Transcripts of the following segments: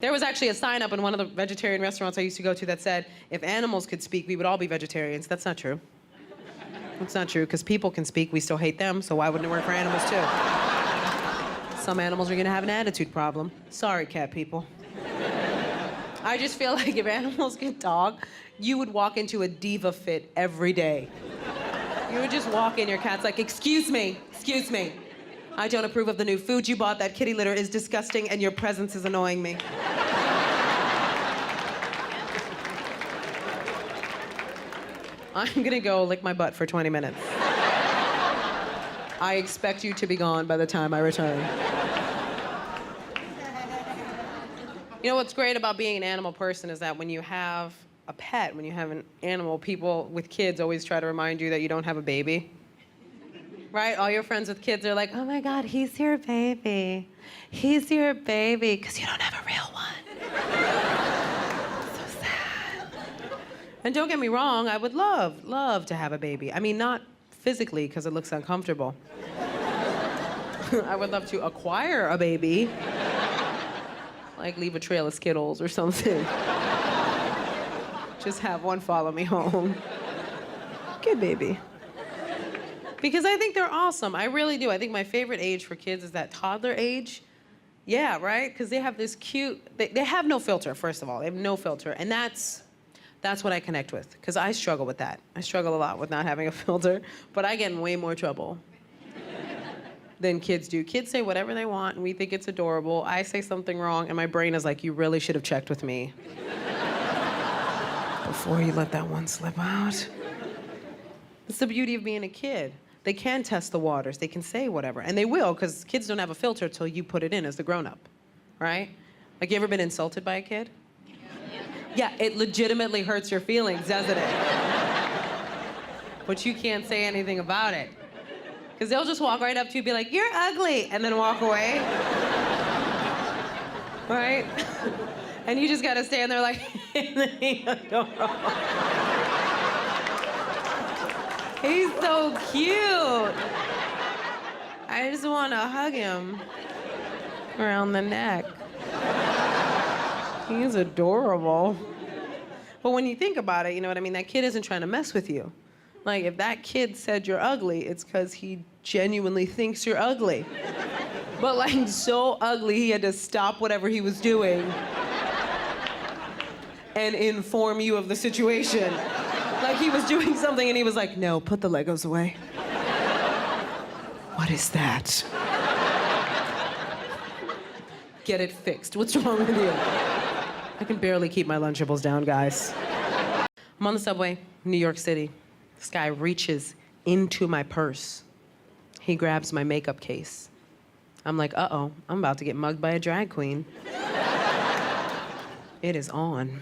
There was actually a sign up in one of the vegetarian restaurants I used to go to that said, if animals could speak, we would all be vegetarians. That's not true. That's not true, because people can speak, we still hate them, so why wouldn't it work for animals too? Some animals are gonna have an attitude problem. Sorry, cat people. I just feel like if animals could talk, you would walk into a diva fit every day. You would just walk in, your cat's like, excuse me. I don't approve of the new food you bought. That kitty litter is disgusting and your presence is annoying me. I'm gonna go lick my butt for 20 minutes. I expect you to be gone by the time I return. You know what's great about being an animal person is that when you have a pet, when you have an animal, people with kids always try to remind you that you don't have a baby. Right? All your friends with kids are like, oh my God, he's your baby. He's your baby, because you don't have a real one. So sad. And don't get me wrong, I would love to have a baby. I mean, not physically, because it looks uncomfortable. I would love to acquire a baby. Like leave a trail of Skittles or something. Just have one follow me home. Good baby. Because I think they're awesome. I really do. I think my favorite age for kids is that toddler age. Yeah, right? Because they have this cute, they have no filter, first of all. They have no filter. And that's what I connect with. Because I struggle with that. I struggle a lot with not having a filter. But I get in way more trouble than kids do. Kids say whatever they want, and we think it's adorable. I say something wrong, and my brain is like, you really should have checked with me before you let that one slip out. It's the beauty of being a kid. They can test the waters. They can say whatever. And they will, because kids don't have a filter till you put it in as the grown-up, right? Like, you ever been insulted by a kid? Yeah, it legitimately hurts your feelings, doesn't it? But you can't say anything about it. Because they'll just walk right up to you and be like, you're ugly, and then walk away. Right? And you just gotta stand there like, he's so cute. I just want to hug him around the neck. He's adorable. But when you think about it, you know what I mean? That kid isn't trying to mess with you. Like, if that kid said you're ugly, it's because he genuinely thinks you're ugly. But like, so ugly, he had to stop whatever he was doing and inform you of the situation. Like, he was doing something and he was like, no, put the Legos away. What is that? Get it fixed. What's wrong with you? I can barely keep my Lunchables down, guys. I'm on the subway, New York City. This guy reaches into my purse. He grabs my makeup case. I'm like, uh-oh, I'm about to get mugged by a drag queen. It is on.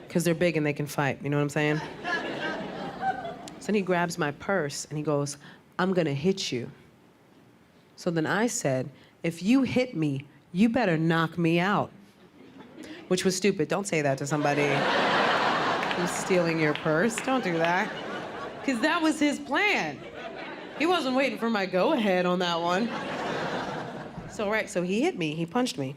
Because they're big and they can fight, you know what I'm saying? So then he grabs my purse and he goes, I'm gonna hit you. So then I said, if you hit me, you better knock me out. Which was stupid. Don't say that to somebody who's stealing your purse. Don't do that. Because that was his plan. He wasn't waiting for my go-ahead on that one. So he hit me, he punched me.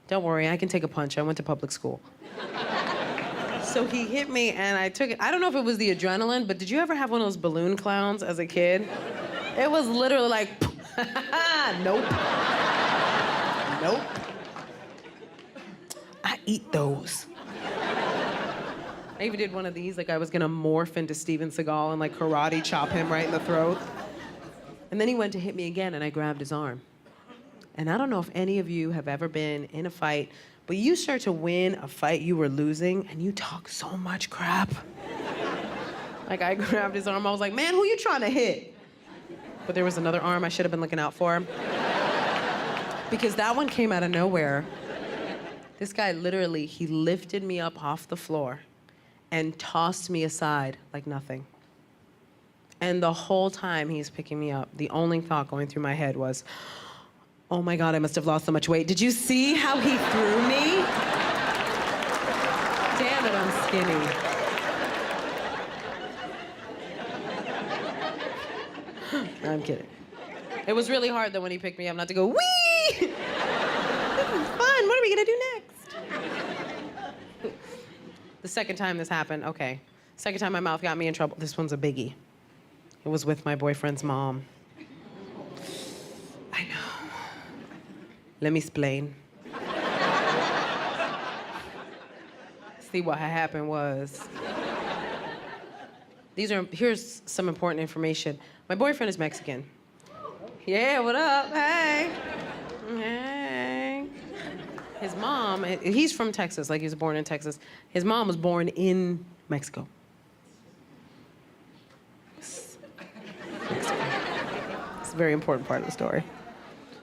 Don't worry, I can take a punch. I went to public school. So he hit me and I took it. I don't know if it was the adrenaline, but did you ever have one of those balloon clowns as a kid? It was literally like, nope. Nope. I eat those. I even did one of these, like I was gonna morph into Steven Seagal and like karate chop him right in the throat. And then he went to hit me again and I grabbed his arm. And I don't know if any of you have ever been in a fight, but you start to win a fight you were losing and you talk so much crap. Like I grabbed his arm, I was like, man, who you trying to hit? But there was another arm I should have been looking out for. Because that one came out of nowhere. This guy literally, he lifted me up off the floor and tossed me aside like nothing. And the whole time he's picking me up, the only thought going through my head was, oh my God, I must have lost so much weight. Did you see how he threw me? Damn it, I'm skinny. I'm kidding. It was really hard though when he picked me up not to go, wee! This is fun, what are we gonna do next? The second time this happened, okay. Second time my mouth got me in trouble. This one's a biggie. It was with my boyfriend's mom. I know. Let me explain. See, what had happened was, here's some important information. My boyfriend is Mexican. Yeah, what up? Hey. Hey. His mom, he's from Texas, like he was born in Texas. His mom was born in Mexico. It's a very important part of the story.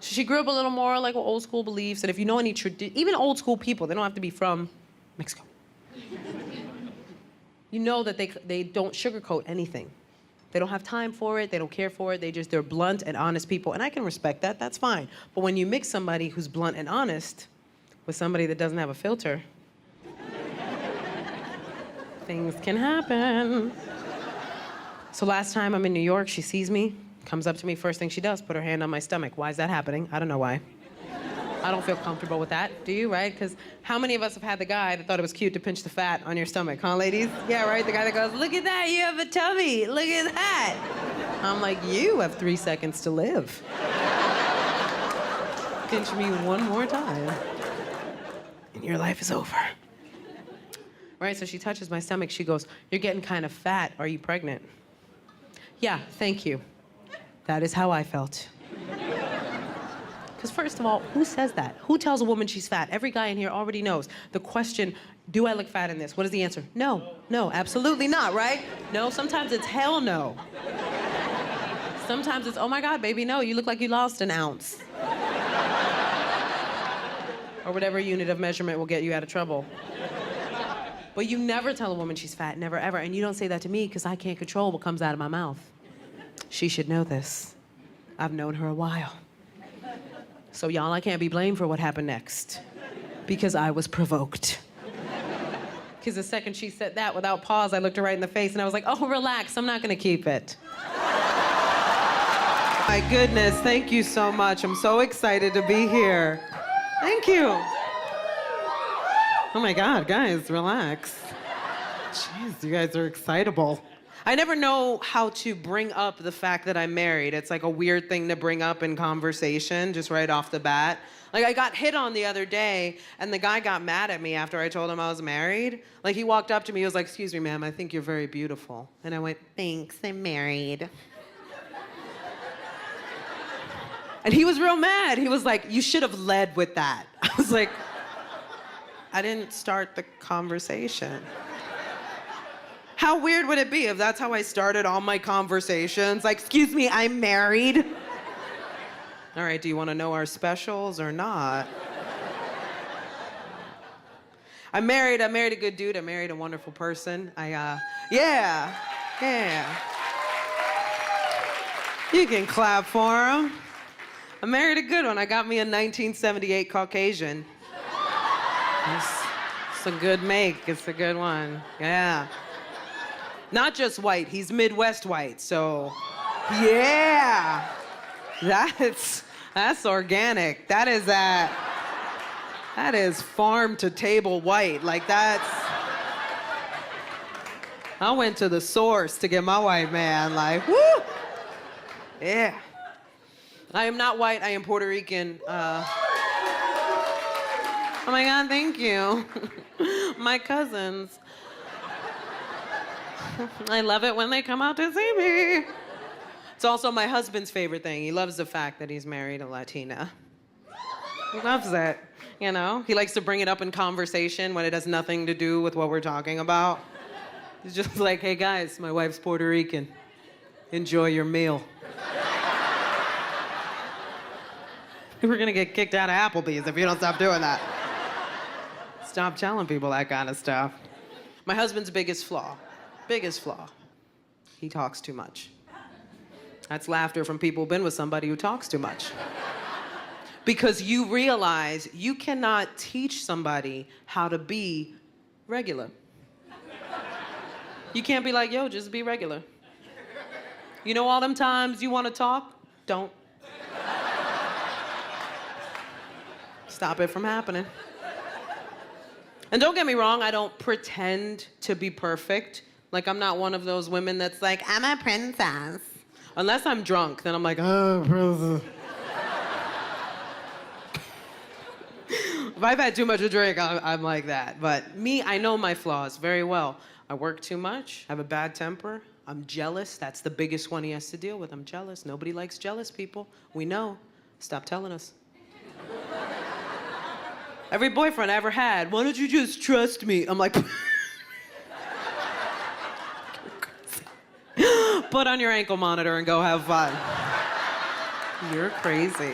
So she grew up a little more like with old school beliefs, and if you know any even old school people, they don't have to be from Mexico. You know that they don't sugarcoat anything. They don't have time for it, they don't care for it, they're blunt and honest people, and I can respect that, that's fine. But when you mix somebody who's blunt and honest with somebody that doesn't have a filter, things can happen. So last time I'm in New York, she sees me, comes up to me, first thing she does, put her hand on my stomach. Why is that happening? I don't know why. I don't feel comfortable with that, do you, right? Because how many of us have had the guy that thought it was cute to pinch the fat on your stomach, huh, ladies? Yeah, right? The guy that goes, look at that, you have a tummy, look at that. I'm like, you have 3 seconds to live. Pinch me one more time, and your life is over. Right, so she touches my stomach, she goes, you're getting kind of fat, are you pregnant? Yeah, thank you. That is how I felt. Because first of all, who says that? Who tells a woman she's fat? Every guy in here already knows. The question, do I look fat in this? What is the answer? No, no, absolutely not, right? No, sometimes it's hell no. Sometimes it's, oh my God, baby, no, you look like you lost an ounce. Or whatever unit of measurement will get you out of trouble. But you never tell a woman she's fat, never ever. And you don't say that to me because I can't control what comes out of my mouth. She should know this. I've known her a while. So y'all, I can't be blamed for what happened next because I was provoked. Because the second she said that, without pause, I looked her right in the face and I was like, oh, relax, I'm not gonna keep it. My goodness, thank you so much. I'm so excited to be here. Thank you. Oh my God, guys, relax. Jeez, you guys are excitable. I never know how to bring up the fact that I'm married. It's like a weird thing to bring up in conversation, just right off the bat. Like, I got hit on the other day, and the guy got mad at me after I told him I was married. Like, he walked up to me, he was like, excuse me, ma'am, I think you're very beautiful. And I went, thanks, I'm married. And he was real mad. He was like, you should have led with that. I was like, I didn't start the conversation. How weird would it be if that's how I started all my conversations? Like, excuse me, I'm married. All right, do you want to know our specials or not? I'm married a good dude. I married a wonderful person. Yeah. You can clap for him. I married a good one. I got me a 1978 Caucasian. It's a good make. It's a good one. Yeah. Not just white, he's Midwest white, so yeah. That's organic. That is farm to table white. Like I went to the source to get my white man, like, woo! Yeah. I am not white, I am Puerto Rican. Oh my God, thank you. My cousins. I love it when they come out to see me. It's also my husband's favorite thing. He loves the fact that he's married a Latina. He loves it, you know? He likes to bring it up in conversation when it has nothing to do with what we're talking about. He's just like, hey guys, my wife's Puerto Rican. Enjoy your meal. We're gonna get kicked out of Applebee's if you don't stop doing that. Stop telling people that kind of stuff. My husband's biggest flaw, he talks too much. That's laughter from people who've been with somebody who talks too much. Because you realize you cannot teach somebody how to be regular. You can't be like, yo, just be regular. You know all them times you want to talk? Don't. Stop it from happening. And don't get me wrong, I don't pretend to be perfect. Like, I'm not one of those women that's like, I'm a princess. Unless I'm drunk, then I'm like, oh, princess. If I've had too much to drink, I'm like that. But me, I know my flaws very well. I work too much, I have a bad temper, I'm jealous. That's the biggest one he has to deal with. I'm jealous. Nobody likes jealous people. We know. Stop telling us. Every boyfriend I ever had, why don't you just trust me? I'm like, put on your ankle monitor and go have fun. You're crazy.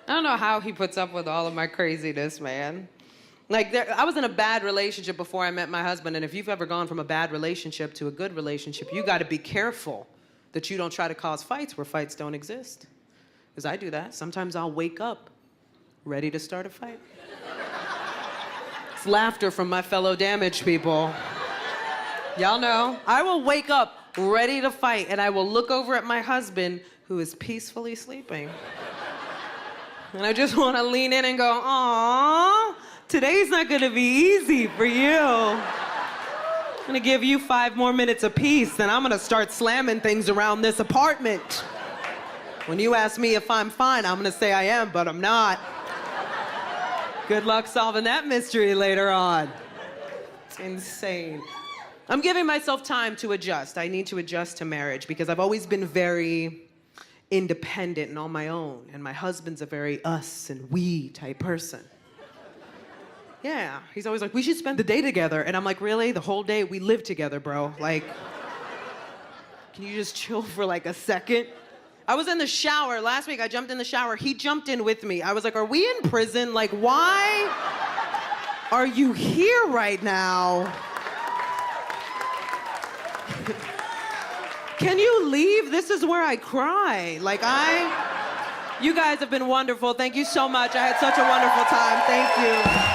I don't know how he puts up with all of my craziness, man. Like, I was in a bad relationship before I met my husband, and if you've ever gone from a bad relationship to a good relationship, you gotta be careful that you don't try to cause fights where fights don't exist. Because I do that. Sometimes I'll wake up ready to start a fight. It's laughter from my fellow damaged people. Y'all know. I will wake up ready to fight, and I will look over at my husband, who is peacefully sleeping. And I just want to lean in and go, aww, today's not going to be easy for you. I'm going to give you 5 more minutes apiece, then I'm going to start slamming things around this apartment. When you ask me if I'm fine, I'm going to say I am, but I'm not. Good luck solving that mystery later on. It's insane. I'm giving myself time to adjust. I need to adjust to marriage because I've always been very independent and on my own, and my husband's a very us and we type person. Yeah, he's always like, we should spend the day together, and I'm like, really? The whole day? We live together, bro. Like, can you just chill for like a second? I was in the shower last week. I jumped in the shower. He jumped in with me. I was like, are we in prison? Like, why are you here right now? Can you leave? This is where I cry. Like, you guys have been wonderful. Thank you so much. I had such a wonderful time. Thank you.